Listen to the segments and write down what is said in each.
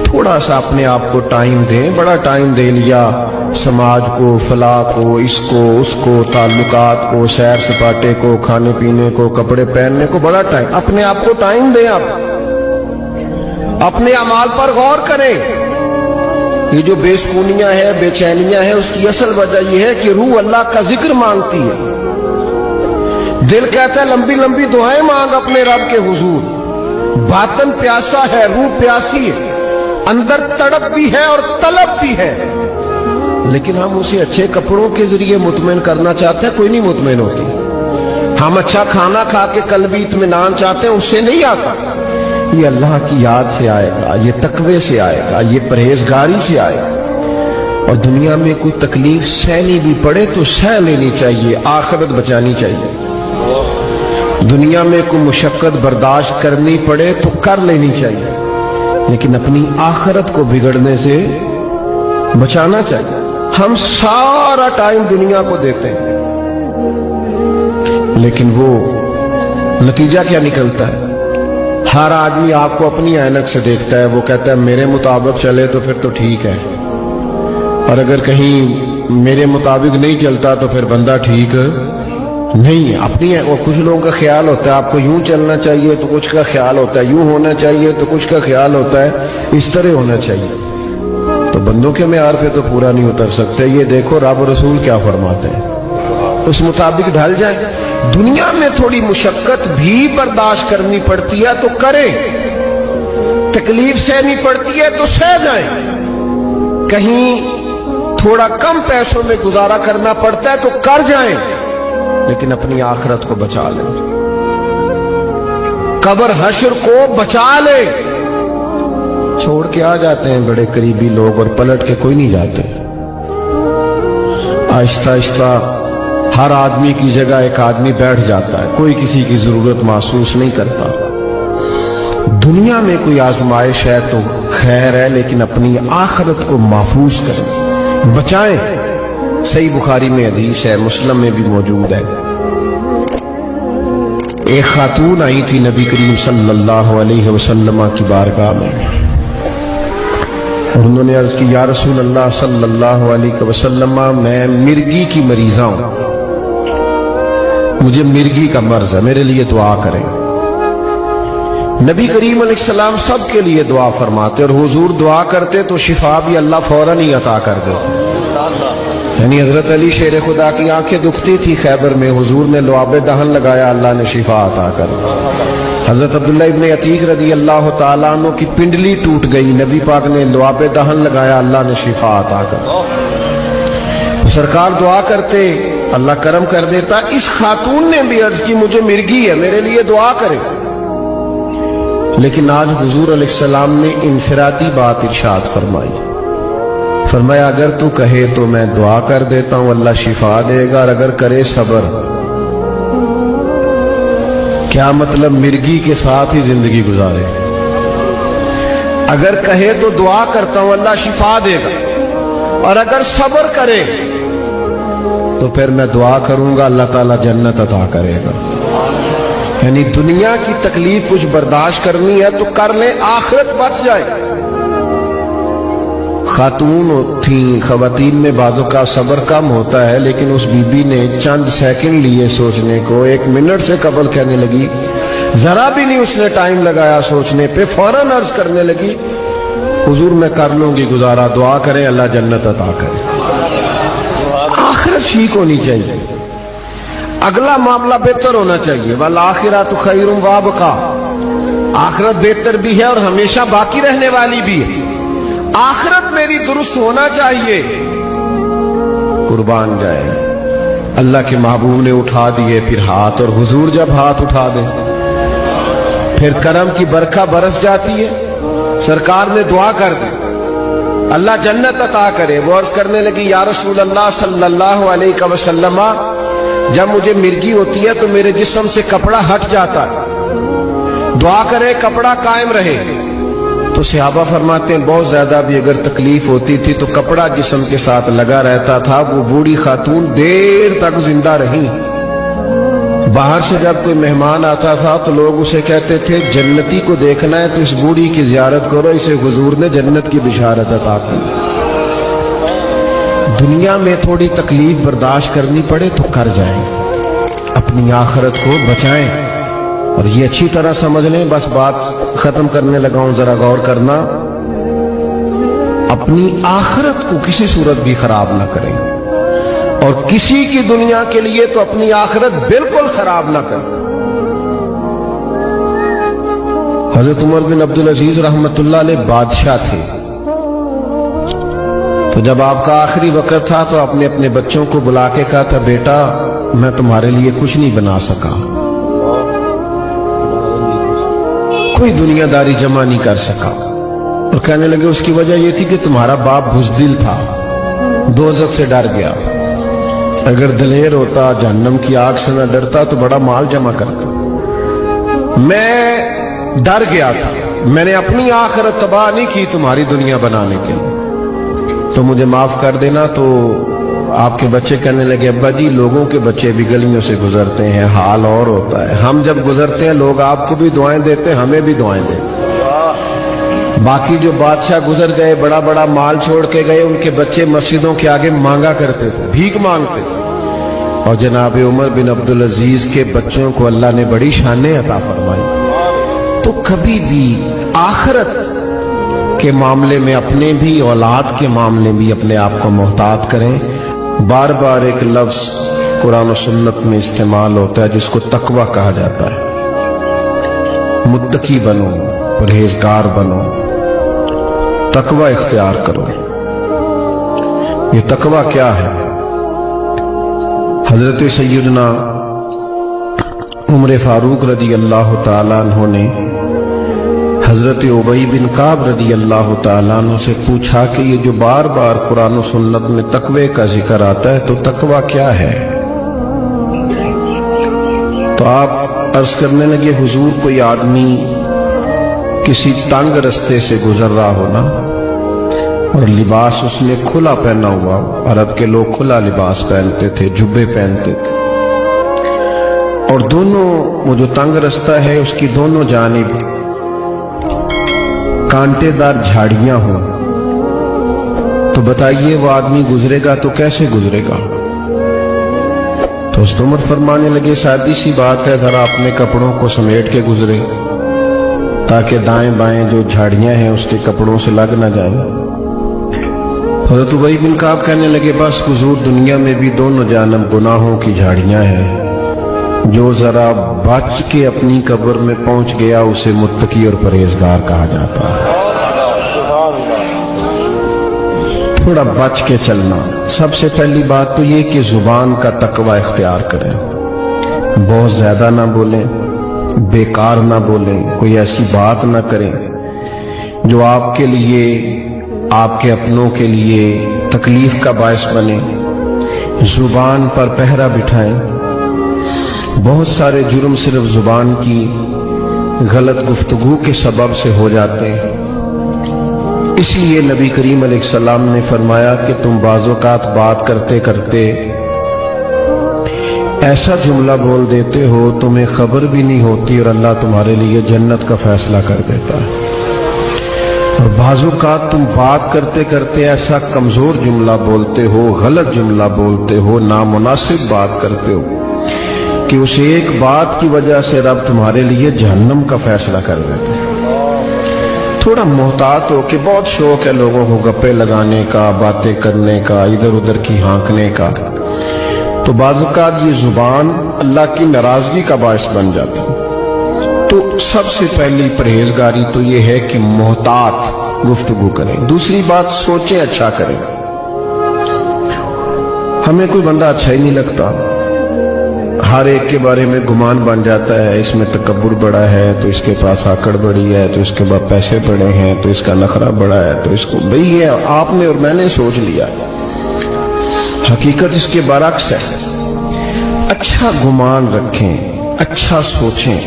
تھوڑا سا اپنے آپ کو ٹائم دیں. بڑا ٹائم دے لیا سماج کو, فلاح کو, اس کو اس کو, تعلقات کو, سیر سپاٹے کو, کھانے پینے کو, کپڑے پہننے کو, بڑا ٹائم. اپنے آپ کو ٹائم دیں. آپ اپنے اعمال پر غور کریں. یہ جو بے سکونیاں ہیں, بے چینیاں ہیں, اس کی اصل وجہ یہ ہے کہ روح اللہ کا ذکر مانگتی ہے. دل کہتا ہے لمبی لمبی دعائیں مانگ اپنے رب کے حضور. باطن پیاسا ہے, روح پیاسی ہے, اندر تڑپ بھی ہے اور طلب بھی ہے, لیکن ہم اسے اچھے کپڑوں کے ذریعے مطمئن کرنا چاہتے ہیں. کوئی نہیں مطمئن ہوتی. ہم اچھا کھانا کھا کے قلبی اطمینان چاہتے ہیں, اس سے نہیں آتا. یہ اللہ کی یاد سے آئے گا, یہ تقوی سے آئے گا, یہ پرہیزگاری سے آئے گا. اور دنیا میں کوئی تکلیف سہنی بھی پڑے تو سہ لینی چاہیے, آخرت بچانی چاہیے. دنیا میں کوئی مشقت برداشت کرنی پڑے تو کر لینی چاہیے, لیکن اپنی آخرت کو بگڑنے سے بچانا چاہیے. ہم سارا ٹائم دنیا کو دیتے ہیں, لیکن وہ نتیجہ کیا نکلتا ہے؟ ہر آدمی آپ کو اپنی عینک سے دیکھتا ہے. وہ کہتا ہے میرے مطابق چلے تو پھر تو ٹھیک ہے, اور اگر کہیں میرے مطابق نہیں چلتا تو پھر بندہ ٹھیک نہیں ہے. اپنی کچھ لوگوں کا خیال ہوتا ہے آپ کو یوں چلنا چاہیے, تو کچھ کا خیال ہوتا ہے یوں ہونا چاہیے, تو کچھ کا خیال ہوتا ہے اس طرح ہونا چاہیے. تو بندوں کے معیار پہ تو پورا نہیں اتر سکتے. یہ دیکھو رب رسول کیا فرماتے ہیں, اس مطابق ڈھل جائیں. دنیا میں تھوڑی مشقت بھی برداشت کرنی پڑتی ہے تو کریں, تکلیف سہنی پڑتی ہے تو سہ جائیں. کہیں تھوڑا کم پیسوں میں گزارا کرنا پڑتا ہے تو کر جائیں, لیکن اپنی آخرت کو بچا لیں, قبر حشر کو بچا لیں. چھوڑ کے آ جاتے ہیں بڑے قریبی لوگ اور پلٹ کے کوئی نہیں جاتے. آہستہ آہستہ ہر آدمی کی جگہ ایک آدمی بیٹھ جاتا ہے, کوئی کسی کی ضرورت محسوس نہیں کرتا. دنیا میں کوئی آزمائش ہے تو خیر ہے, لیکن اپنی آخرت کو محفوظ کریں, بچائیں. صحیح بخاری میں حدیث ہے, مسلم میں بھی موجود ہے. ایک خاتون آئی تھی نبی کریم صلی اللہ علیہ وسلم کی بارگاہ میں, اور انہوں نے عرض کی یا رسول اللہ صلی اللہ علیہ وسلم, میں مرگی کی مریضہ ہوں, مجھے مرگی کا مرض ہے, میرے لیے دعا کریں. نبی کریم علیہ السلام سب کے لیے دعا فرماتے, اور حضور دعا کرتے تو شفا بھی اللہ فوراً ہی عطا کر دیتے. یعنی حضرت علی شیر خدا کی آنکھیں دکھتی تھی خیبر میں, حضور نے لعاب دہن لگایا, اللہ نے شفا عطا کر دی. حضرت عبداللہ ابن عتیق رضی اللہ تعالیٰ عنہ کی پنڈلی ٹوٹ گئی, نبی پاک نے لعاب دہن لگایا, اللہ نے شفا عطا کر دی. سرکار دعا کرتے, اللہ کرم کر دیتا. اس خاتون نے بھی عرض کی مجھے مرگی ہے, میرے لیے دعا کرے. لیکن آج حضور علیہ السلام نے انفرادی بات ارشاد فرمائی. فرمایا اگر تو کہے تو میں دعا کر دیتا ہوں, اللہ شفا دے گا, اور اگر کرے صبر. کیا مطلب مرگی کے ساتھ ہی زندگی گزارے. اگر کہے تو دعا کرتا ہوں اللہ شفا دے گا, اور اگر صبر کرے تو پھر میں دعا کروں گا اللہ تعالیٰ جنت عطا کرے گا. یعنی دنیا کی تکلیف کچھ برداشت کرنی ہے تو کر لیں, آخرت بچ جائے. خاتون تھیں, خواتین میں بعضوں کا صبر کم ہوتا ہے, لیکن اس بی بی نے چند سیکنڈ لیے سوچنے کو, 1 منٹ سے قبل کہنے لگی, ذرا بھی نہیں اس نے ٹائم لگایا سوچنے پہ, فوراً عرض کرنے لگی حضور میں کر لوں گی گزارا, دعا کریں اللہ جنت عطا کرے. آخرت ٹھیک ہونی چاہیے, اگلا معاملہ بہتر ہونا چاہیے. والآخرۃ خیر وابقیٰ, آخرت بہتر بھی ہے اور ہمیشہ باقی رہنے والی بھی ہے. آخرت میری درست ہونا چاہیے. قربان جائے, اللہ کے محبوب نے اٹھا دیے پھر ہاتھ, اور حضور جب ہاتھ اٹھا دیں پھر کرم کی برکھا برس جاتی ہے. سرکار نے دعا کر دی اللہ جنت عطا کرے. وہ عرض کرنے لگی یا رسول اللہ صلی اللہ علیہ وسلم, جب مجھے مرگی ہوتی ہے تو میرے جسم سے کپڑا ہٹ جاتا ہے, دعا کرے کپڑا قائم رہے. تو صحابہ فرماتے ہیں بہت زیادہ بھی اگر تکلیف ہوتی تھی تو کپڑا جسم کے ساتھ لگا رہتا تھا. وہ بوڑھی خاتون دیر تک زندہ رہی, باہر سے جب کوئی مہمان آتا تھا تو لوگ اسے کہتے تھے جنتی کو دیکھنا ہے تو اس بوڑھی کی زیارت کرو، اسے حضور نے جنت کی بشارت عطا کی۔ دنیا میں تھوڑی تکلیف برداشت کرنی پڑے تو کر جائیں، اپنی آخرت کو بچائیں۔ اور یہ اچھی طرح سمجھ لیں، بس بات ختم کرنے لگا ہوں، ذرا غور کرنا، اپنی آخرت کو کسی صورت بھی خراب نہ کریں، اور کسی کی دنیا کے لیے تو اپنی آخرت بالکل خراب نہ کریں۔ حضرت عمر بن عبدالعزیز رحمۃ اللہ علیہ بادشاہ تھے، تو جب آپ کا آخری وقت تھا تو آپ نے اپنے بچوں کو بلا کے کہا تھا، بیٹا میں تمہارے لیے کچھ نہیں بنا سکا، کوئی دنیا داری جمع نہیں کر سکا۔ اور کہنے لگے اس کی وجہ یہ تھی کہ تمہارا باپ بزدل تھا، دوزخ سے ڈر گیا، اگر دلیر ہوتا جہنم کی آگ سے نہ ڈرتا تو بڑا مال جمع کرتا۔ میں ڈر گیا تھا، میں نے اپنی آخرت تباہ نہیں کی تمہاری دنیا بنانے کے لیے، تو مجھے معاف کر دینا۔ تو آپ کے بچے کہنے لگے، ابا جی لوگوں کے بچے بھی گلیوں سے گزرتے ہیں، حال اور ہوتا ہے، ہم جب گزرتے ہیں لوگ آپ کو بھی دعائیں دیتے ہیں، ہمیں بھی دعائیں دیتے ہیں۔ باقی جو بادشاہ گزر گئے، بڑا بڑا مال چھوڑ کے گئے، ان کے بچے مسجدوں کے آگے مانگا کرتے تھے، بھیک مانگتے تھے، اور جناب عمر بن عبدالعزیز کے بچوں کو اللہ نے بڑی شانیں عطا فرمائی۔ تو کبھی بھی آخرت کے معاملے میں اپنے بھی، اولاد کے معاملے بھی اپنے آپ کو محتاط کریں۔ بار بار ایک لفظ قرآن و سنت میں استعمال ہوتا ہے جس کو تقوی کہا جاتا ہے۔ متقی بنو، پرہیزگار بنو، تقوی اختیار کرو۔ یہ تقوی کیا ہے؟ حضرت سیدنا عمر فاروق رضی اللہ تعالیٰ عنہ نے حضرت ابی بن کعب رضی اللہ تعالیٰ عنہ سے پوچھا کہ یہ جو بار بار قرآن و سنت میں تقوی کا ذکر آتا ہے تو تقوی کیا ہے؟ تو آپ عرض کرنے لگے، حضور کوئی آدمی کسی تنگ رستے سے گزر رہا ہونا اور لباس اس نے کھلا پہنا ہوا، عرب کے لوگ کھلا لباس پہنتے تھے، جبے پہنتے تھے، اور دونوں وہ جو تنگ رستہ ہے اس کی دونوں جانب کانٹے دار جھاڑیاں ہوں، تو بتائیے وہ آدمی گزرے گا تو کیسے گزرے گا؟ تو حضرت عمر فرمانے لگے، سادی سی بات ہے، ذرا اپنے کپڑوں کو سمیٹ کے گزرے تاکہ دائیں بائیں جو جھاڑیاں ہیں اس کے کپڑوں سے لگ نہ جائیں۔ حضرت ابی بن کعب کہنے لگے، بس حضور دنیا میں بھی دونوں جانب گناہوں کی جھاڑیاں ہیں، جو ذرا بچ کے اپنی قبر میں پہنچ گیا اسے متقی اور پرہیزگار کہا جاتا ہے۔ تھوڑا بچ کے چلنا۔ سب سے پہلی بات تو یہ کہ زبان کا تقوی اختیار کریں، بہت زیادہ نہ بولیں، بیکار نہ بولیں، کوئی ایسی بات نہ کریں جو آپ کے لیے، آپ کے اپنوں کے لیے تکلیف کا باعث بنے۔ زبان پر پہرا بٹھائیں۔ بہت سارے جرم صرف زبان کی غلط گفتگو کے سبب سے ہو جاتے ہیں، اس لیے نبی کریم علیہ السلام نے فرمایا کہ تم بعض اوقات بات کرتے کرتے ایسا جملہ بول دیتے ہو تمہیں خبر بھی نہیں ہوتی اور اللہ تمہارے لیے جنت کا فیصلہ کر دیتا ہے، اور بعض اوقات تم بات کرتے کرتے ایسا کمزور جملہ بولتے ہو، غلط جملہ بولتے ہو، نامناسب بات کرتے ہو کہ اس ایک بات کی وجہ سے رب تمہارے لیے جہنم کا فیصلہ کر دیتا ہے۔ تھوڑا محتاط ہو کہ بہت شوق ہے لوگوں کو گپے لگانے کا، باتیں کرنے کا، ادھر ادھر کی ہانکنے کا، تو بعض اوقات یہ زبان اللہ کی ناراضگی کا باعث بن جاتی ہے۔ تو سب سے پہلی پرہیزگاری تو یہ ہے کہ محتاط گفتگو کریں۔ دوسری بات، سوچیں، اچھا کریں۔ ہمیں کوئی بندہ اچھا ہی نہیں لگتا، ہر ایک کے بارے میں گمان بن جاتا ہے، اس میں تکبر بڑا ہے تو اس کے پاس آکڑ بڑی ہے، تو اس کے بعد پیسے بڑے ہیں تو اس کا نخرہ بڑا ہے، تو اس کو بھئی یہ آپ نے اور میں نے سوچ لیا، حقیقت اس کے برعکس ہے۔ اچھا گمان رکھیں، اچھا سوچیں۔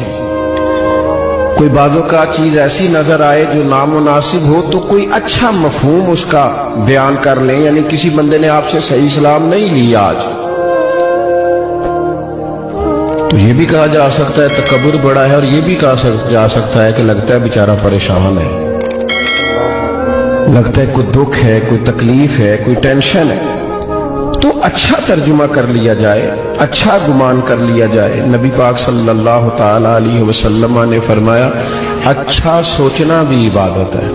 کوئی بعضوں کا چیز ایسی نظر آئے جو نامناسب ہو تو کوئی اچھا مفہوم اس کا بیان کر لیں، یعنی کسی بندے نے آپ سے صحیح سلام نہیں لی آج تو یہ بھی کہا جا سکتا ہے تکبر بڑا ہے، اور یہ بھی کہا جا سکتا ہے کہ لگتا ہے بیچارہ پریشان ہے، لگتا ہے کوئی دکھ ہے، کوئی تکلیف ہے، کوئی ٹینشن ہے۔ تو اچھا ترجمہ کر لیا جائے، اچھا گمان کر لیا جائے۔ نبی پاک صلی اللہ تعالی علیہ وسلم نے فرمایا اچھا سوچنا بھی عبادت ہے،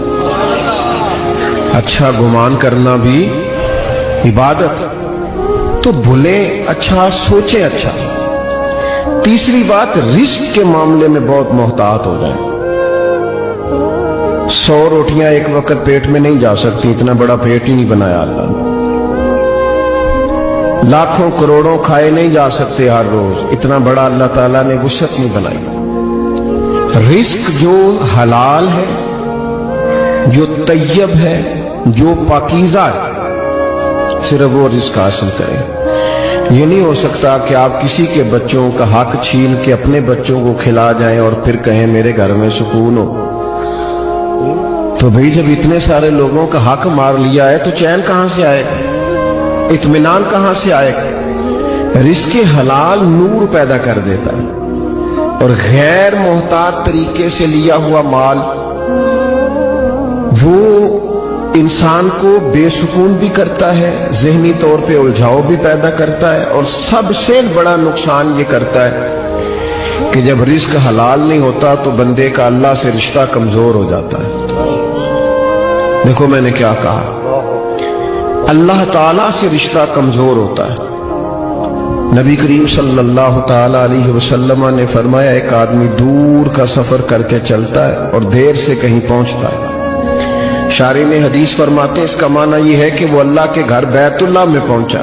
اچھا گمان کرنا بھی عبادت ہے۔ تو بھولیں اچھا، سوچیں اچھا۔ تیسری بات، رزق کے معاملے میں بہت محتاط ہو جائیں۔ 100 روٹیاں ایک وقت پیٹ میں نہیں جا سکتی، اتنا بڑا پیٹ ہی نہیں بنایا اللہ نے۔ لاکھوں کروڑوں کھائے نہیں جا سکتے ہر روز، اتنا بڑا اللہ تعالیٰ نے وسعت نہیں بنائی۔ رزق جو حلال ہے، جو طیب ہے، جو پاکیزہ ہے، صرف وہ رزق حاصل کریں۔ یہ نہیں ہو سکتا کہ آپ کسی کے بچوں کا حق چھین کے اپنے بچوں کو کھلا جائیں اور پھر کہیں میرے گھر میں سکون ہو۔ تو بھئی جب اتنے سارے لوگوں کا حق مار لیا ہے تو چین کہاں سے آئے گا، اطمینان کہاں سے آئے گا؟ رزق حلال نور پیدا کر دیتا ہے، اور غیر محتاط طریقے سے لیا ہوا مال وہ انسان کو بے سکون بھی کرتا ہے، ذہنی طور پہ الجھاؤ بھی پیدا کرتا ہے، اور سب سے بڑا نقصان یہ کرتا ہے کہ جب رزق حلال نہیں ہوتا تو بندے کا اللہ سے رشتہ کمزور ہو جاتا ہے۔ دیکھو میں نے کیا کہا، اللہ تعالیٰ سے رشتہ کمزور ہوتا ہے۔ نبی کریم صلی اللہ تعالی علیہ وسلم نے فرمایا ایک آدمی دور کا سفر کر کے چلتا ہے اور دیر سے کہیں پہنچتا ہے۔ شارح حدیث فرماتے ہیں اس کا معنی یہ ہے کہ وہ اللہ کے گھر بیت اللہ میں پہنچا،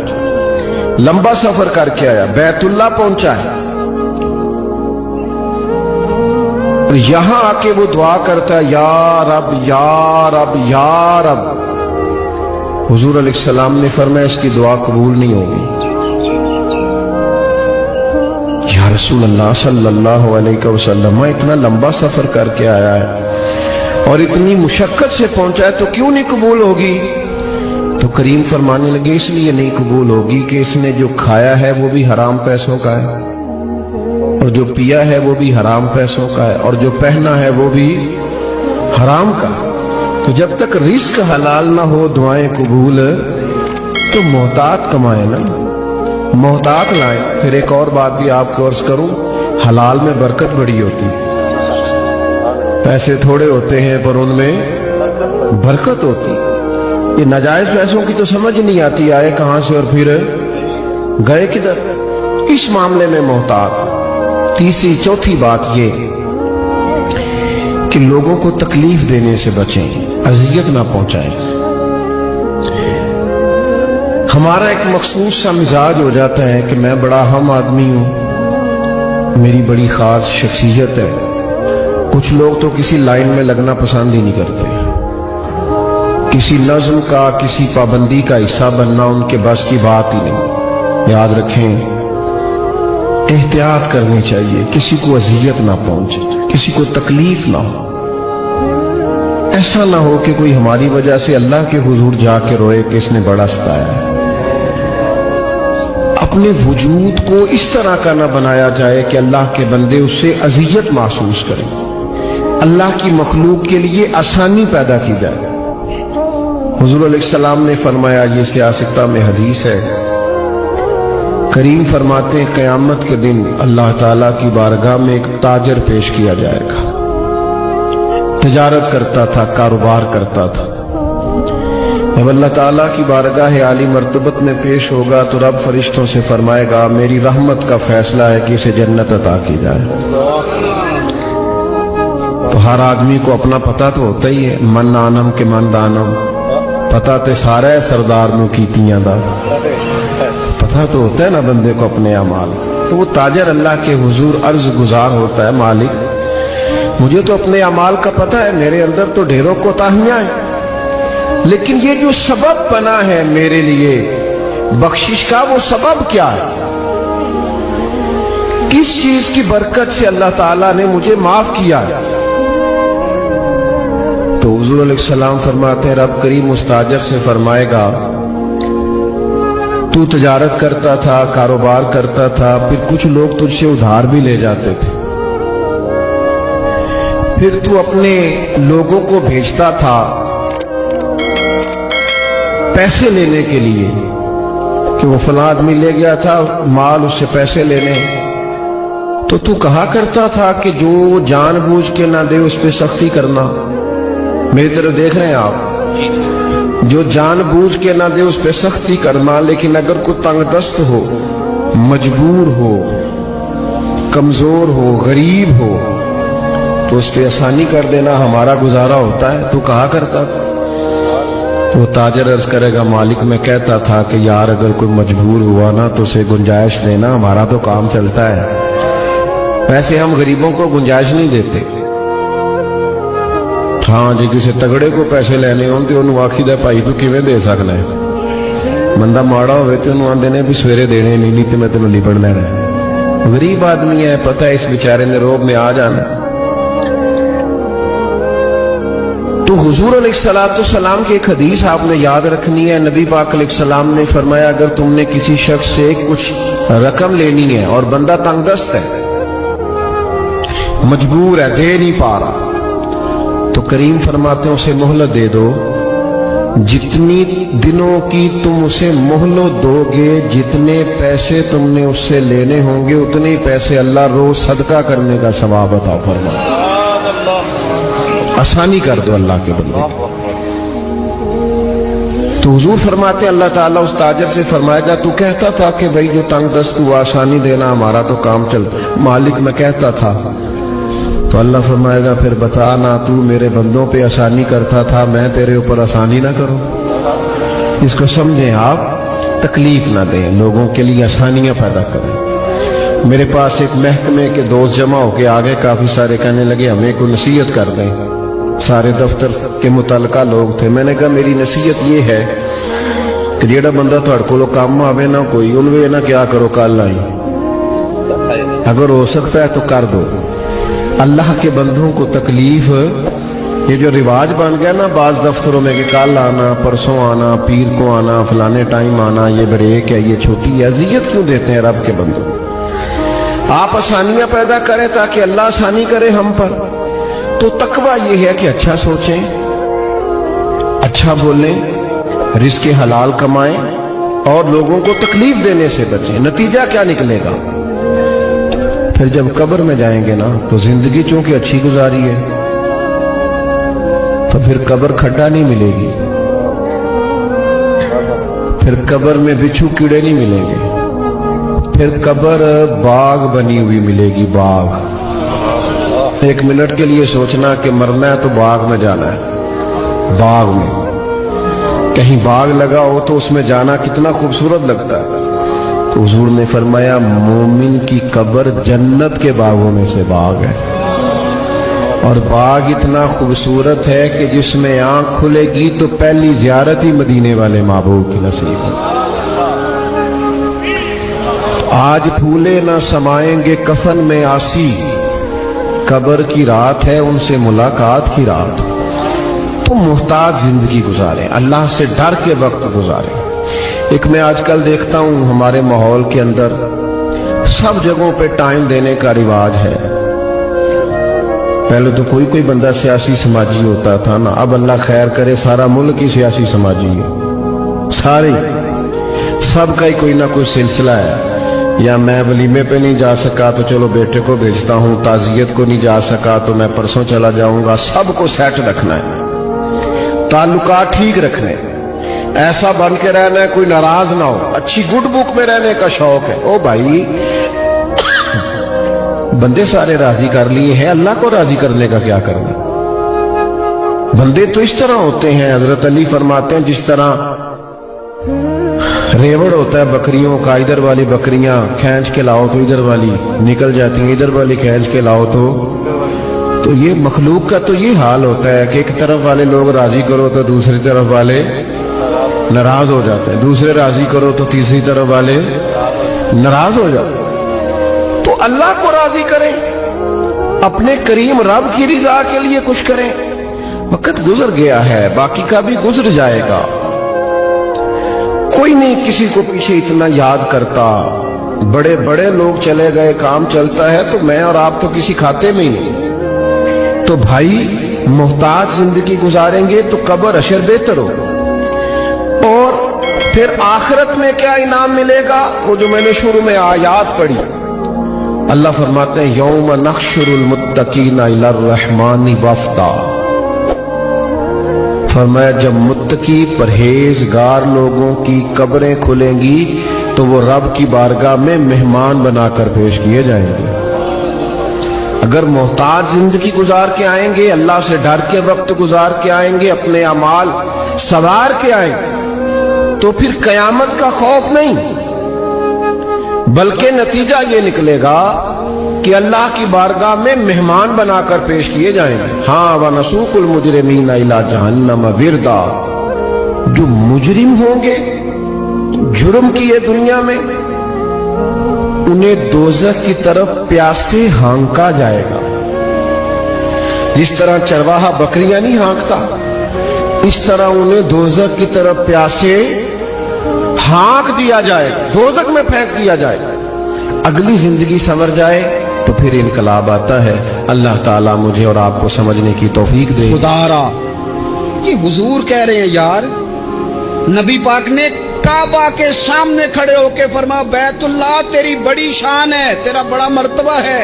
لمبا سفر کر کے آیا، بیت اللہ پہنچا ہے، اور یہاں آ کے وہ دعا کرتا ہے یا رب یا رب یا رب۔ حضور علیہ السلام نے فرمایا اس کی دعا قبول نہیں ہوگی۔ یا رسول اللہ صلی اللہ علیہ وسلم، اتنا لمبا سفر کر کے آیا ہے اور اتنی مشقت سے پہنچا ہے تو کیوں نہیں قبول ہوگی؟ تو کریم فرمانے لگے اس لیے نہیں قبول ہوگی کہ اس نے جو کھایا ہے وہ بھی حرام پیسوں کا ہے، اور جو پیا ہے وہ بھی حرام پیسوں کا ہے، اور جو پہنا ہے وہ بھی حرام کا۔ تو جب تک رزق حلال نہ ہو دعائیں قبول، تو محتاط کمائیں نا، محتاط لائیں۔ پھر ایک اور بات بھی آپ کو عرض کروں، حلال میں برکت بڑی ہوتی، پیسے تھوڑے ہوتے ہیں پر ان میں برکت ہوتی۔ یہ ناجائز پیسوں کی تو سمجھ نہیں آتی، آئے کہاں سے اور پھر گئے کدھر، اس معاملے میں محتاط۔ تیسری چوتھی بات یہ کہ لوگوں کو تکلیف دینے سے بچیں، اذیت نہ پہنچائیں۔ ہمارا ایک مخصوص سا مزاج ہو جاتا ہے کہ میں بڑا اہم آدمی ہوں، میری بڑی خاص شخصیت ہے۔ کچھ لوگ تو کسی لائن میں لگنا پسند ہی نہیں کرتے، کسی نظم کا، کسی پابندی کا حصہ بننا ان کے بس کی بات ہی نہیں۔ یاد رکھیں، احتیاط کرنی چاہیے، کسی کو اذیت نہ پہنچے، کسی کو تکلیف نہ ہو۔ ایسا نہ ہو کہ کوئی ہماری وجہ سے اللہ کے حضور جا کے روئے کہ اس نے بڑا ستایا ہے۔ اپنے وجود کو اس طرح کا نہ بنایا جائے کہ اللہ کے بندے اس سے اذیت محسوس کریں، اللہ کی مخلوق کے لیے آسانی پیدا کی جائے۔ حضور علیہ السلام نے فرمایا، یہ سیاستہ میں حدیث ہے، کریم فرماتے ہیں قیامت کے دن اللہ تعالیٰ کی بارگاہ میں ایک تاجر پیش کیا جائے گا، تجارت کرتا تھا، کاروبار کرتا تھا۔ جب اللہ تعالیٰ کی بارگاہ عالی مرتبت میں پیش ہوگا تو رب فرشتوں سے فرمائے گا میری رحمت کا فیصلہ ہے کہ اسے جنت عطا کی جائے۔ تو ہر آدمی کو اپنا پتہ تو ہوتا ہی ہے، من آنم کے من دانم، پتہ تے سارا ہے سردار نو کیتیاں دا، پتہ تو ہوتا ہے نا بندے کو اپنے اعمال۔ تو وہ تاجر اللہ کے حضور عرض گزار ہوتا ہے، مالک مجھے تو اپنے اعمال کا پتہ ہے، میرے اندر تو ڈھیروں کوتاہیاں ہیں، لیکن یہ جو سبب بنا ہے میرے لیے بخشش کا، وہ سبب کیا ہے؟ کس چیز کی برکت سے اللہ تعالیٰ نے مجھے معاف کیا ہے؟ تو حضور علیہ السلام فرماتے ہیں رب کریم اس تاجر سے فرمائے گا تو تجارت کرتا تھا، کاروبار کرتا تھا، پھر کچھ لوگ تجھ سے ادھار بھی لے جاتے تھے، پھر تو اپنے لوگوں کو بھیجتا تھا پیسے لینے کے لیے کہ وہ فلاں آدمی لے گیا تھا مال، اس سے پیسے لینے، تو کہا کرتا تھا کہ جو جان بوجھ کے نہ دے اس پہ سختی کرنا۔ میری طرف دیکھ رہے ہیں آپ؟ جو جان بوجھ کے نہ دے اس پہ سختی کرنا، لیکن اگر کوئی تنگ دست ہو، مجبور ہو، کمزور ہو، غریب ہو تو اس پہ آسانی کر دینا، ہمارا گزارا ہوتا ہے، تو کہا کرتا تھا۔ تو تاجر عرض کرے گا مالک میں کہتا تھا کہ یار اگر کوئی مجبور ہوا نا تو اسے گنجائش دینا، ہمارا تو کام چلتا ہے، ویسے ہم غریبوں کو گنجائش نہیں دیتے۔ ہاں جی کسی تگڑے کو پیسے لینے ہوں تو انہوں آخی دا پائی تو کیویں دے سکنا ہے، بندہ ماڑا ہوئے تو انہوں آندے نے بھی سویرے دینے نہیں تو میں تینوں لپڑ لینا ہے، غریب آدمی ہے، پتہ ہے اس بیچارے نے روب میں آ جانا۔ تو حضور علیہ السلام کی ایک حدیث آپ نے یاد رکھنی ہے، نبی پاک علیہ السلام نے فرمایا اگر تم نے کسی شخص سے کچھ رقم لینی ہے اور بندہ تنگ دست ہے، مجبور ہے، دے نہیں پا رہا، تو کریم فرماتے ہیں اسے مہلت دے دو، جتنی دنوں کی تم اسے مہلت دو گے، جتنے پیسے تم نے اس سے لینے ہوں گے اتنے ہی پیسے اللہ روز صدقہ کرنے کا ثواب عطا فرمائے۔ آسانی کر دو اللہ کے بندے۔ تو حضور فرماتے اللہ تعالیٰ اس تاجر سے فرمائے گا تو کہتا تھا کہ بھائی جو تنگ دست ہوا آسانی دینا، ہمارا تو کام چلتا، مالک میں کہتا تھا، تو اللہ فرمائے گا پھر بتا نا تو میرے بندوں پہ آسانی کرتا تھا، میں تیرے اوپر آسانی نہ کروں۔ اس کو سمجھیں آپ، تکلیف نہ دیں، لوگوں کے لیے آسانیاں پیدا کریں۔ میرے پاس ایک محکمے کے دوست جمع ہو کے آگے کافی سارے کہنے لگے ہمیں کوئی نصیحت کر دیں، سارے دفتر کے متعلقہ لوگ تھے۔ میں نے کہا میری نصیحت یہ ہے کہ جیڑا بندہ تہاڈے کولوں کام آوے نہ کوئی انویں نہ کیا کرو کل آئی، اگر ہو سکتا ہے تو کر دو۔ اللہ کے بندوں کو تکلیف، یہ جو رواج بن گیا نا بعض دفتروں میں کہ کل آنا، پرسوں آنا، پیر کو آنا، فلانے ٹائم آنا، یہ بریک ہے، یہ چھوٹی ہے، اذیت کیوں دیتے ہیں رب کے بندوں؟ آپ آسانیاں پیدا کریں تاکہ اللہ آسانی کرے ہم پر۔ تو تقویٰ یہ ہے کہ اچھا سوچیں، اچھا بولیں، رزق حلال کمائیں اور لوگوں کو تکلیف دینے سے بچیں۔ نتیجہ کیا نکلے گا؟ پھر جب قبر میں جائیں گے نا تو زندگی چونکہ اچھی گزاری ہے تو پھر قبر کھڈا نہیں ملے گی، پھر قبر میں بچھو کیڑے نہیں ملیں گے، پھر قبر باغ بنی ہوئی ملے گی، باغ۔ ایک منٹ کے لیے سوچنا کہ مرنا ہے تو باغ میں جانا ہے، باغ میں کہیں باغ لگا ہو تو اس میں جانا کتنا خوبصورت لگتا ہے۔ تو حضور نے فرمایا مومن کی قبر جنت کے باغوں میں سے باغ ہے، اور باغ اتنا خوبصورت ہے کہ جس میں آنکھ کھلے گی تو پہلی زیارت ہی مدینے والے محبوب کی نصیب ہے۔ آج پھولے نہ سمائیں گے کفن میں آسی، قبر کی رات ہے ان سے ملاقات کی رات۔ تو محتاج زندگی گزاریں، اللہ سے ڈر کے وقت گزاریں۔ ایک میں آج کل دیکھتا ہوں ہمارے ماحول کے اندر سب جگہوں پہ ٹائم دینے کا رواج ہے۔ پہلے تو کوئی بندہ سیاسی سماجی ہوتا تھا نا، اب اللہ خیر کرے سارا ملک ہی سیاسی سماجی ہے، سارے سب کا ہی کوئی نہ کوئی سلسلہ ہے۔ یا میں ولیمے پہ نہیں جا سکا تو چلو بیٹے کو بھیجتا ہوں، تعزیت کو نہیں جا سکا تو میں پرسوں چلا جاؤں گا۔ سب کو سیٹ رکھنا ہے، تعلقات ٹھیک رکھنے، ایسا بن کے رہنا ہے کوئی ناراض نہ ہو، اچھی گڈ بک میں رہنے کا شوق ہے۔ او بھائی بندے سارے راضی کر لیے ہیں، اللہ کو راضی کرنے کا کیا کرنا؟ بندے تو اس طرح ہوتے ہیں، حضرت علی فرماتے ہیں جس طرح ریوڑ ہوتا ہے بکریوں کا، ادھر والی بکریاں کھینچ کے لاؤ تو ادھر والی نکل جاتی ہیں، ادھر والی کھینچ کے لاؤ تو یہ مخلوق کا تو یہ حال ہوتا ہے کہ ایک طرف والے لوگ راضی کرو تو دوسری طرف والے ناراض ہو جاتے ہیں، دوسرے راضی کرو تو تیسری طرف والے ناراض ہو جاتے ہیں۔ تو اللہ کو راضی کریں، اپنے کریم رب کی رضا کے لیے کچھ کریں۔ وقت گزر گیا ہے، باقی کا بھی گزر جائے گا۔ کوئی نہیں کسی کو پیچھے اتنا یاد کرتا. بڑے بڑے لوگ چلے گئے, کام چلتا ہے, تو میں اور آپ تو کسی کھاتے میں ہی نہیں. تو بھائی محتاج زندگی گزاریں گے تو قبر حشر بہتر ہو. اور پھر آخرت میں کیا انعام ملے گا, وہ جو میں نے شروع میں آیات پڑھی. اللہ فرماتے ہیں یوم نحشر المتقین الی الرحمن وفدا. فرمایا جب متقی پرہیزگار لوگوں کی قبریں کھلیں گی تو وہ رب کی بارگاہ میں مہمان بنا کر پیش کیے جائیں گے. اگر محتاج زندگی گزار کے آئیں گے, اللہ سے ڈر کے وقت گزار کے آئیں گے, اپنے اعمال سوار کے آئیں گے, تو پھر قیامت کا خوف نہیں, بلکہ نتیجہ یہ نکلے گا کہ اللہ کی بارگاہ میں مہمان بنا کر پیش کیے جائیں گے. ہاں وَنَسُوقُ الْمُجْرِمِينَ إِلَى جَهَنَّمَ وِرْدًا. جو مجرم ہوں گے, جرم کیے دنیا میں, انہیں دوزخ کی طرف پیاسے ہانکا جائے گا. جس طرح چرواہا بکریاں نہیں ہانکتا, اس طرح انہیں دوزخ کی طرف پیاسے ہانک دیا جائے گا, دوزخ میں پھینک دیا جائے گا. اگلی زندگی سنور جائے تو پھر انقلاب آتا ہے. اللہ تعالیٰ مجھے اور آپ کو سمجھنے کی توفیق دے. خدارا یہ حضور کہہ رہے ہیں یار, نبی پاک نے کعبہ کے سامنے کھڑے ہو کے فرمایا بیت اللہ تیری بڑی شان ہے, تیرا بڑا مرتبہ ہے,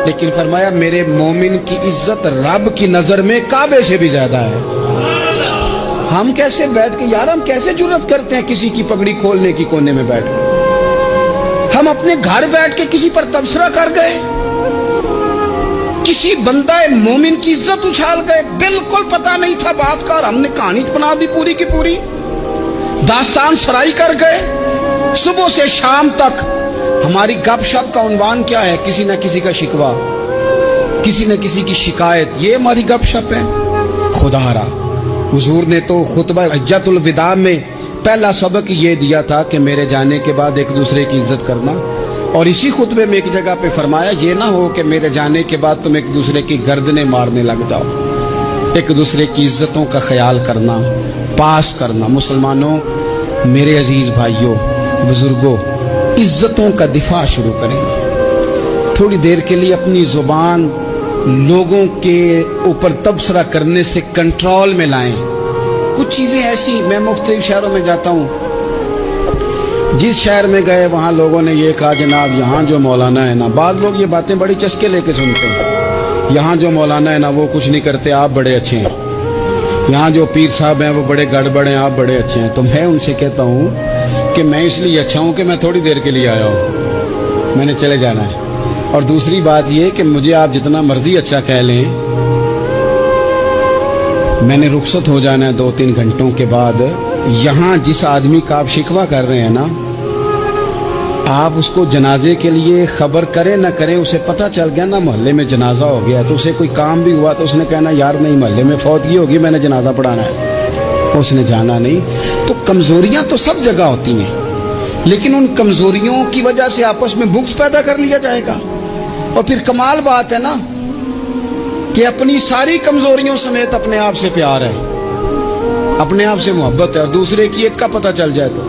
لیکن فرمایا میرے مومن کی عزت رب کی نظر میں کعبے سے بھی زیادہ ہے. ہم کیسے بیٹھ کے یار, ہم کیسے جرأت کرتے ہیں کسی کی پگڑی کھولنے کی کونے میں بیٹھ کے؟ ہم اپنے گھر بیٹھ کے کسی پر تبصرہ کر گئے, کسی بندہ مومن کی عزت اچھال گئے, بالکل پتہ نہیں تھا بات کا, اور ہم نے کہانی بنا دی پوری کی پوری, داستان سرائی کر گئے. صبح سے شام تک ہماری گپ شپ کا عنوان کیا ہے؟ کسی نہ کسی کا شکوہ, کسی نہ کسی کی شکایت, یہ ہماری گپ شپ ہے. خدارا حضور نے تو خطبہ حجۃ الوداع میں پہلا سبق یہ دیا تھا کہ میرے جانے کے بعد ایک دوسرے کی عزت کرنا, اور اسی خطبے میں ایک جگہ پہ فرمایا یہ نہ ہو کہ میرے جانے کے بعد تم ایک دوسرے کی گردنیں مارنے لگ جاؤ. ایک دوسرے کی عزتوں کا خیال کرنا, پاس کرنا. مسلمانوں, میرے عزیز بھائیوں, بزرگوں, عزتوں کا دفاع شروع کریں. تھوڑی دیر کے لیے اپنی زبان لوگوں کے اوپر تبصرہ کرنے سے کنٹرول میں لائیں. کچھ چیزیں ایسی, میں مختلف شہروں میں جاتا ہوں, جس شہر میں گئے وہاں لوگوں نے یہ کہا جناب یہاں جو مولانا ہے نا, بعض لوگ یہ باتیں بڑی چسکے لے کے سنتے ہیں, یہاں جو مولانا ہے نا وہ کچھ نہیں کرتے, آپ بڑے اچھے ہیں. یہاں جو پیر صاحب ہیں وہ بڑے گڑبڑ ہیں, آپ بڑے اچھے ہیں. تو میں ان سے کہتا ہوں کہ میں اس لیے اچھا ہوں کہ میں تھوڑی دیر کے لیے آیا ہوں, میں نے چلے جانا ہے. اور دوسری بات یہ کہ مجھے آپ جتنا مرضی اچھا کہہ لیں, میں نے رخصت ہو جانا ہے 2-3 گھنٹوں کے بعد. یہاں جس آدمی کا آپ شکوہ کر رہے ہیں نا, آپ اس کو جنازے کے لیے خبر کریں نہ کریں, اسے پتہ چل گیا نا محلے میں جنازہ ہو گیا, تو اسے کوئی کام بھی ہوا تو اس نے کہنا یار نہیں محلے میں فوتگی ہوگی, میں نے جنازہ پڑھانا ہے, اس نے جانا نہیں. تو کمزوریاں تو سب جگہ ہوتی ہیں, لیکن ان کمزوریوں کی وجہ سے آپس میں بغض پیدا کر لیا جائے گا. اور پھر کمال بات ہے نا کہ اپنی ساری کمزوریوں سمیت اپنے آپ سے پیار ہے, اپنے آپ سے محبت ہے, اور دوسرے کی ایک کا پتہ چل جائے تو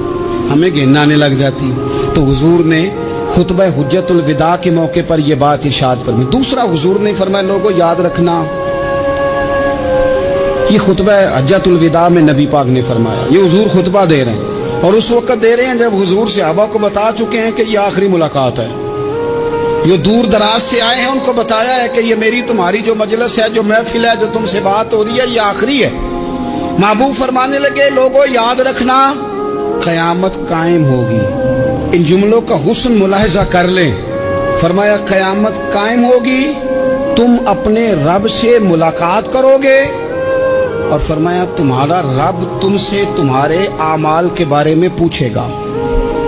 ہمیں گھن آنے لگ جاتی. تو حضور نے خطبہ حجۃ الوداع کے موقع پر یہ بات ارشاد فرمائی. دوسرا حضور نے فرمایا لوگوں یاد رکھنا, یہ خطبہ حجۃ الوداع میں نبی پاک نے فرمایا, یہ حضور خطبہ دے رہے ہیں, اور اس وقت دے رہے ہیں جب حضور صحابہ کو بتا چکے ہیں کہ یہ آخری ملاقات ہے. جو دور دراز سے آئے ہیں ان کو بتایا ہے کہ یہ میری تمہاری جو مجلس ہے, جو محفل ہے, جو تم سے بات ہو رہی ہے, یہ آخری ہے. محبوب فرمانے لگے لوگوں یاد رکھنا قیامت قائم ہوگی. ان جملوں کا حسن ملاحظہ کر لیں. فرمایا قیامت قائم ہوگی, تم اپنے رب سے ملاقات کرو گے, اور فرمایا تمہارا رب تم سے تمہارے اعمال کے بارے میں پوچھے گا.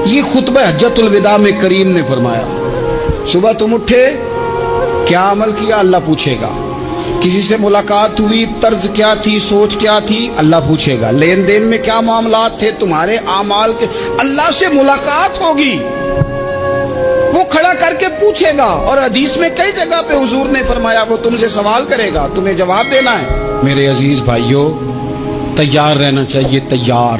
یہ خطبہ حجۃ الوداع میں کریم نے فرمایا. صبح تم اٹھے, کیا عمل کیا, اللہ پوچھے گا. کسی سے ملاقات ہوئی, طرز کیا تھی, سوچ کیا تھی, اللہ پوچھے گا. لین دین میں کیا معاملات تھے, تمہارے اعمال کے, اللہ سے ملاقات ہوگی, وہ کھڑا کر کے پوچھے گا. اور حدیث میں کئی جگہ پہ حضور نے فرمایا وہ تم سے سوال کرے گا, تمہیں جواب دینا ہے. میرے عزیز بھائیوں, تیار رہنا چاہیے, تیار.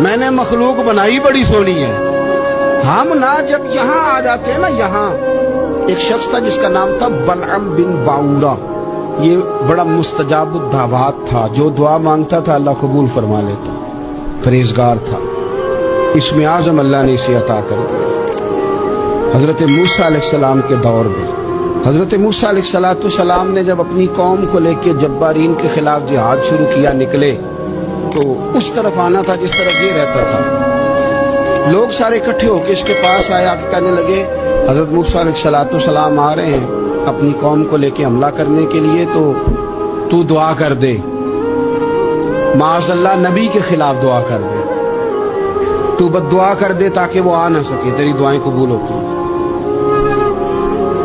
میں نے مخلوق بنائی بڑی سونی ہے. ہم نہ جب یہاں آ جاتے ہیں نا, یہاں ایک شخص تھا جس کا نام تھا بلعم بن باورا. یہ بڑا مستجاب الدعوات تھا, جو دعا مانگتا تھا اللہ قبول فرما لیتا, پرہیزگار تھا. اسم اعظم اللہ نے اسے عطا کر دیا. حضرت موسیٰ علیہ السلام کے دور میں حضرت موسیٰ علیہ السلام نے جب اپنی قوم کو لے کے جبارین کے خلاف جہاد شروع کیا, نکلے تو اس طرف آنا تھا جس طرف یہ رہتا تھا. لوگ سارے اکٹھے ہو کے اس کے پاس آیا کہ کہنے لگے حضرت موسیٰ علیہ السلام آ رہے ہیں اپنی قوم کو لے کے حملہ کرنے کے لیے, تو دعا کر دے, معاذ اللہ نبی کے خلاف دعا کر دے, تو بد دعا کر دے تاکہ وہ آ نہ سکے, تیری دعائیں قبول ہوتی ہیں.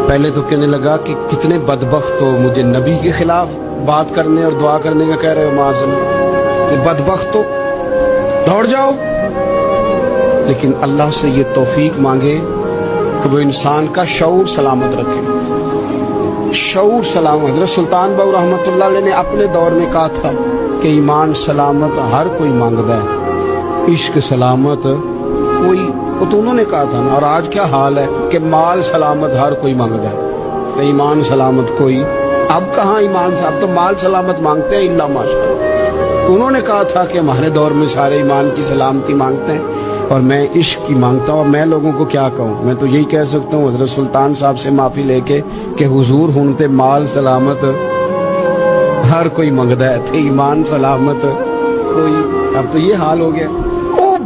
پہلے تو کہنے لگا کہ کتنے بدبخت ہو, مجھے نبی کے خلاف بات کرنے اور دعا کرنے کا کہہ رہے ہو, معاذ اللہ, کہ بدبخت ہو, دوڑ جاؤ. لیکن اللہ سے یہ توفیق مانگے کہ وہ انسان کا شعور سلامت رکھے. شعور سلامت. حضرت سلطان باؤ رحمۃ اللہ علیہ نے اپنے دور میں کہا تھا کہ ایمان سلامت ہر کوئی مانگتا ہے, عشق سلامت کوئی, وہ تو انہوں نے کہا تھا نا. اور آج کیا حال ہے کہ مال سلامت ہر کوئی مانگتا ہے, ایمان سلامت کوئی. اب کہاں ایمان سے, اب تو مال سلامت مانگتے ہیں الا ماشاءاللہ. انہوں نے کہا تھا کہ ہمارے دور میں سارے ایمان کی سلامتی مانگتے ہیں اور میں عشق کی مانگتا ہوں. اور میں لوگوں کو کیا کہوں, میں تو یہی کہہ سکتا ہوں حضرت سلطان صاحب سے معافی لے کے کہ حضور ہونتے مال سلامت ہر کوئی مانگتا ہے, تھے ایمان سلامت کوئی. اب تو یہ حال ہو گیا.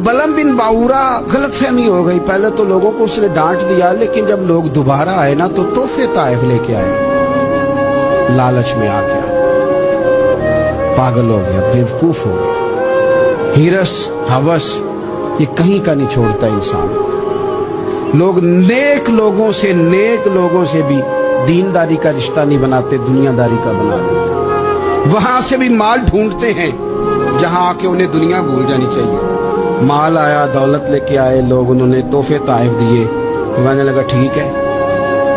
بلعم بن باورا غلط فہمی ہو گئی. پہلے تو لوگوں کو اس نے ڈانٹ دیا, لیکن جب لوگ دوبارہ آئے نا تو تحفے طائف لے کے آئے. لالچ میں آ گیا, پاگل ہو گیا, بیوقوف ہو گیا. ہیرس ہوس یہ کہیں کا نہیں چھوڑتا انسان. لوگ نیک لوگوں سے بھی دینداری کا رشتہ نہیں بناتے, دنیا داری کا بنا دیتے. وہاں سے بھی مال ڈھونڈتے ہیں جہاں آ کے انہیں دنیا بھول جانی چاہیے. مال آیا, دولت لے کے آئے لوگ, انہوں نے تحفے طائف دیے. کہنے لگا ٹھیک ہے,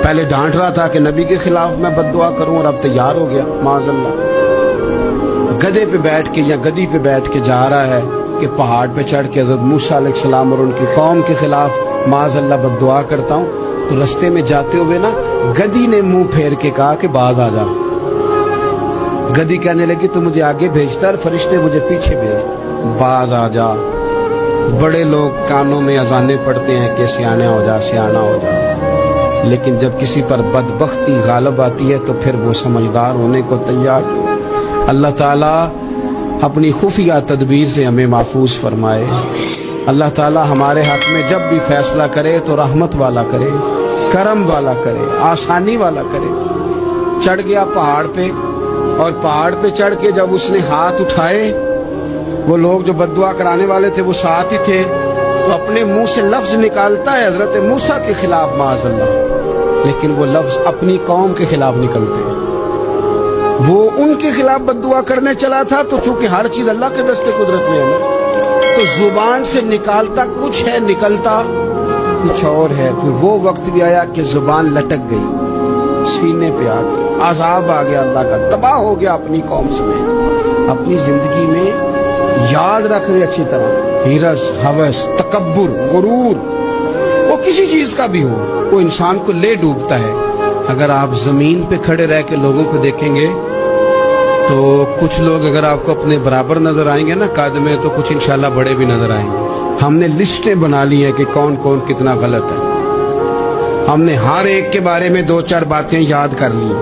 پہلے ڈانٹ رہا تھا کہ نبی کے خلاف میں بد دعا کروں, اور اب تیار ہو گیا معاذ اللہ. گدھے پہ بیٹھ کے یا گدی پہ بیٹھ کے جا رہا ہے کہ پہاڑ پہ چڑھ کے حضرت موسیٰ علیہ السلام اور ان کی قوم کے خلاف معاذ اللہ بد دعا کرتا ہوں. تو رستے میں جاتے ہوئے نا گدی نے منہ پھیر کے کہا کہ باز آ جا. گدی کہنے لگی تو مجھے آگے بھیجتا اور فرشتے مجھے پیچھے بھیج, باز آ جا. بڑے لوگ کانوں میں اذانیں پڑھتے ہیں کہ سیانے ہو جا, سیانہ ہو جا, لیکن جب کسی پر بدبختی غالب آتی ہے تو پھر وہ سمجھدار ہونے کو تیار. اللہ تعالیٰ اپنی خفیہ تدبیر سے ہمیں محفوظ فرمائے. اللہ تعالیٰ ہمارے حق میں جب بھی فیصلہ کرے تو رحمت والا کرے, کرم والا کرے, آسانی والا کرے. چڑھ گیا پہاڑ پہ, اور پہاڑ پہ چڑھ کے جب اس نے ہاتھ اٹھائے, وہ لوگ جو بد دعا کرانے والے تھے وہ ساتھ ہی تھے, تو اپنے منہ سے لفظ نکالتا ہے حضرت موسیٰ کے خلاف معاذ اللہ, لیکن وہ لفظ اپنی قوم کے خلاف نکلتے ہیں. وہ ان کے خلاف بد دعا کرنے چلا تھا, تو چونکہ ہر چیز اللہ کے دست قدرت میں ہے تو زبان سے نکالتا کچھ ہے, نکلتا کچھ اور ہے. پھر وہ وقت بھی آیا کہ زبان لٹک گئی, سینے پہ آ گئی, عذاب آ گیا اللہ کا, تباہ ہو گیا اپنی قوم سے. اپنی زندگی میں یاد رکھ لیں اچھی طرح, ہرس, ہوس, تکبر, غرور, وہ کسی چیز کا بھی ہو, وہ انسان کو لے ڈوبتا ہے. اگر آپ زمین پہ کھڑے رہ کے لوگوں کو دیکھیں گے تو کچھ لوگ اگر آپ کو اپنے برابر نظر آئیں گے نا قد میں, تو کچھ انشاءاللہ بڑے بھی نظر آئیں گے. ہم نے لسٹیں بنا لی ہیں کہ کون کون کتنا غلط ہے. ہم نے ہر ایک کے بارے میں 2-4 باتیں یاد کر لی,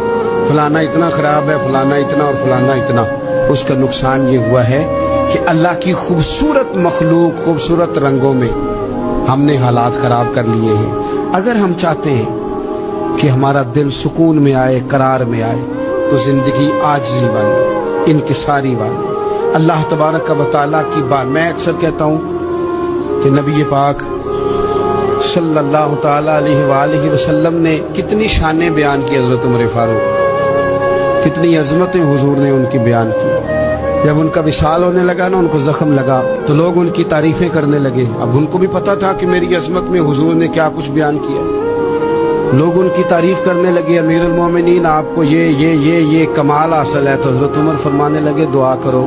فلانا اتنا خراب ہے, فلانا اتنا اور فلانا اتنا. اس کا نقصان یہ ہوا ہے کہ اللہ کی خوبصورت مخلوق, خوبصورت رنگوں میں ہم نے حالات خراب کر لیے ہیں. اگر ہم چاہتے ہیں کہ ہمارا دل سکون میں آئے, قرار میں آئے, تو زندگی عاجزی والی, انکساری والی, اللہ تبارک و تعالیٰ کی بات. میں اکثر کہتا ہوں کہ نبی پاک صلی اللہ تعالیٰ علیہ وآلہ وسلم نے کتنی شانیں بیان کی. حضرت عمر فاروق, کتنی عظمتیں حضور نے ان کی بیان کی. جب ان کا وصال ہونے لگا نا, ان کو زخم لگا, تو لوگ ان کی تعریفیں کرنے لگے. اب ان کو بھی پتا تھا کہ میری عظمت میں حضور نے کیا کچھ بیان کیا. لوگ ان کی تعریف کرنے لگے, امیر المومنین آپ کو یہ کمال حاصل ہے. تو حضرت عمر فرمانے لگے دعا کرو,